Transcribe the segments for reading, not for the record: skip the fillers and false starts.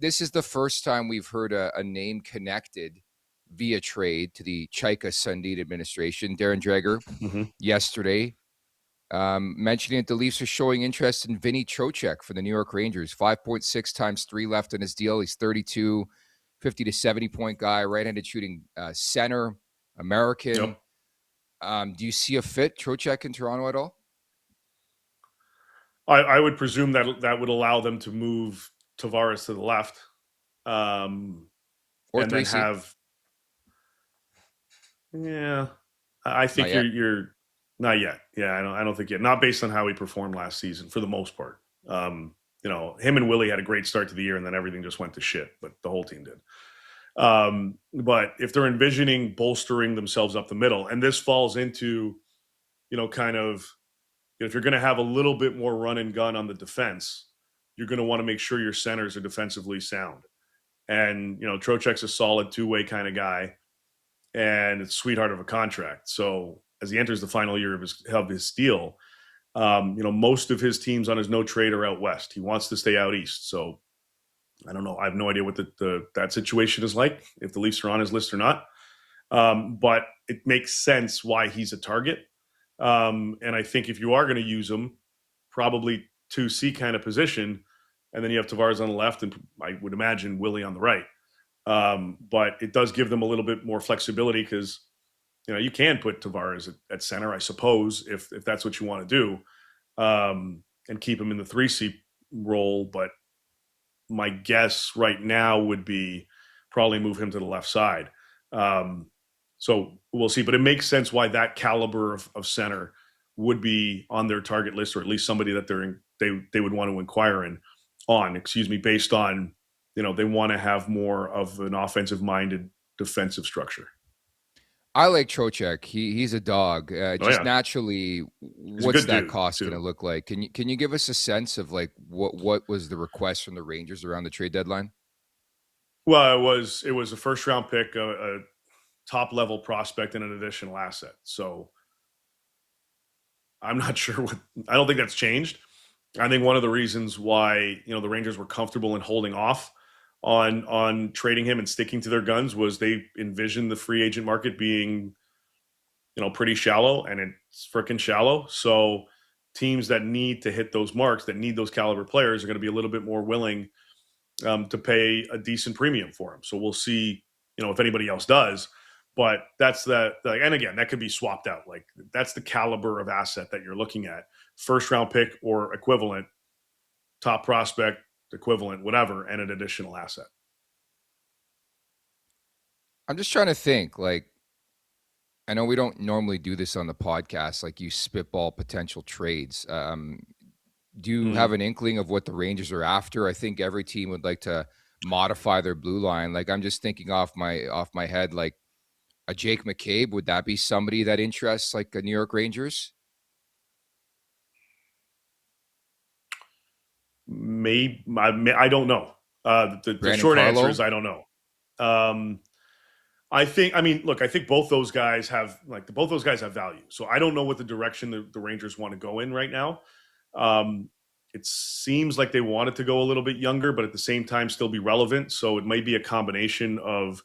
this is the first time we've heard a name connected via trade to the Chaika Sundin administration. Darren Dreger yesterday mentioning that the Leafs are showing interest in Vinny Trocheck for the New York Rangers. 5.6 times 3 left in his deal. He's 32, 50 to 70 point guy, right-handed shooting center, American. Yep. Do you see a fit, Trocheck, in Toronto at all? I would presume that would allow them to move Tavares to the left. Or and then have. Yeah, I think you're not yet. Yeah, I don't think yet. Not based on how he performed last season for the most part. Him and Willie had a great start to the year, and then everything just went to shit. But the whole team did. But if they're envisioning bolstering themselves up the middle, and this falls into, kind of, if you're going to have a little bit more run and gun on the defense, you're going to want to make sure your centers are defensively sound. And, Trocheck's a solid two-way kind of guy, and it's a sweetheart of a contract. So as he enters the final year of his deal, most of his teams on his no trade are out west. He wants to stay out east. So I don't know. I have no idea what that situation is like, if the Leafs are on his list or not. But it makes sense why he's a target. And I think if you are going to use him, probably 2C kind of position, and then you have Tavares on the left, and I would imagine Willie on the right. But it does give them a little bit more flexibility because, you can put Tavares at center, I suppose, if that's what you want to do, and keep him in the 3C role. But my guess right now would be probably move him to the left side. So we'll see. But it makes sense why that caliber of center would be on their target list, or at least somebody that they would want to inquire based on, they want to have more of an offensive-minded defensive structure. I like Trocheck. He's a dog. Naturally, what's that cost going to look like? Can you give us a sense of like what was the request from the Rangers around the trade deadline? Well, it was a first round pick, a top level prospect, and an additional asset. So I'm not sure I don't think that's changed. I think one of the reasons why the Rangers were comfortable in holding off on trading him and sticking to their guns was they envisioned the free agent market being, pretty shallow, and it's freaking shallow. So teams that need to hit those marks, that need those caliber players, are going to be a little bit more willing to pay a decent premium for him. So we'll see, if anybody else does. But that's and again, that could be swapped out. Like, that's the caliber of asset that you're looking at: first round pick or equivalent, top prospect, equivalent, whatever, and an additional asset. I'm just trying to think, like, I know we don't normally do this on the podcast, like you spitball potential trades. Do you have an inkling of what the Rangers are after? I think every team would like to modify their blue line. Like, I'm just thinking off my head, like a Jake McCabe. Would that be somebody that interests like a New York Rangers? Maybe I don't know. The short answer is I don't know. I think both those guys have value. So I don't know what the direction the Rangers want to go in right now. It seems like they wanted to go a little bit younger, but at the same time still be relevant. So it might be a combination of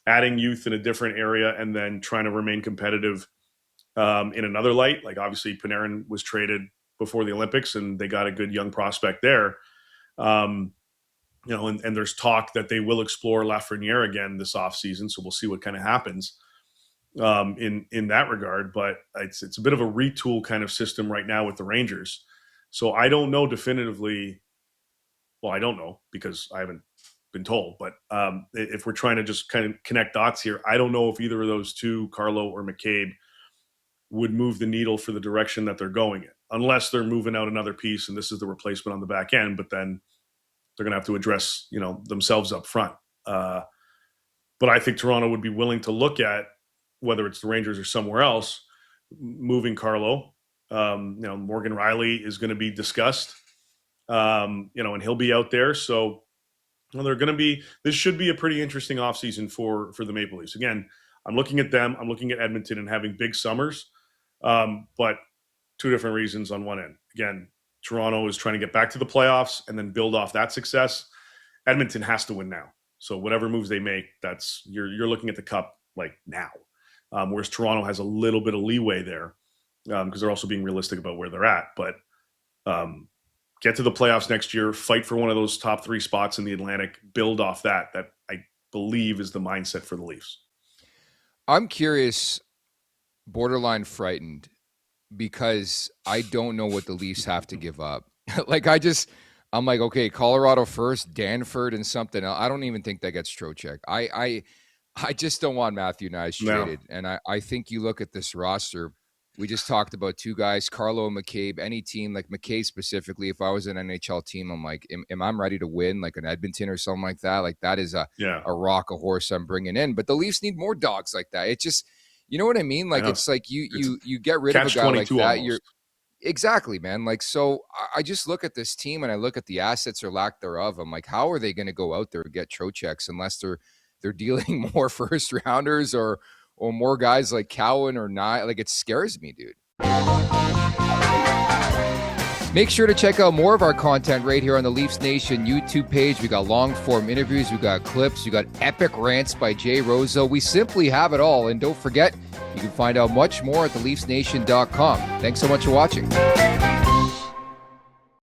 adding youth in a different area and then trying to remain competitive in another light. Like, obviously Panarin was traded before the Olympics, and they got a good young prospect there. And there's talk that they will explore Lafreniere again this offseason. So we'll see what kind of happens in that regard. But it's a bit of a retool kind of system right now with the Rangers. So I don't know definitively. Well, I don't know because I haven't been told. But if we're trying to just kind of connect dots here, I don't know if either of those two, Carlo or McCabe, would move the needle for the direction that they're going in, unless they're moving out another piece and this is the replacement on the back end. But then they're going to have to address, themselves up front. But I think Toronto would be willing to look at, whether it's the Rangers or somewhere else, moving Carlo. Morgan Riley is going to be discussed, and he'll be out there. So this should be a pretty interesting offseason for the Maple Leafs. Again, I'm looking at them. I'm looking at Edmonton and having big summers, but two different reasons on one end. Again, Toronto is trying to get back to the playoffs and then build off that success. Edmonton has to win now. So whatever moves they make, that's you're looking at the cup like now. Whereas Toronto has a little bit of leeway there because they're also being realistic about where they're at. But get to the playoffs next year, fight for one of those top 3 spots in the Atlantic, build off that. That I believe is the mindset for the Leafs. I'm curious, borderline frightened, because I don't know what the Leafs have to give up. I'm like, okay, Colorado first, Danford and something else. I don't even think that gets Trocheck. I just don't want Matthew Nyes traded. No. And I think you look at this roster, we just talked about 2 guys, Carlo and McCabe. Any team, like McCabe specifically, if I was an NHL team, I'm like, am I ready to win, like an Edmonton or something like that? Like that is a rock, a horse I'm bringing in. But the Leafs need more dogs like that. It just, you know what I mean? Like it's like you get rid of a guy like that. Almost. You're exactly, man. Like, so I just look at this team and I look at the assets or lack thereof. I'm like, how are they going to go out there and get Trochecks unless they're dealing more first rounders or more guys like Cowan or not? Like, it scares me, dude. Make sure to check out more of our content right here on the Leafs Nation YouTube page. We got long form interviews, we got clips, we got epic rants by Jay Rosa. We simply have it all. And don't forget, you can find out much more at theleafsnation.com. Thanks so much for watching.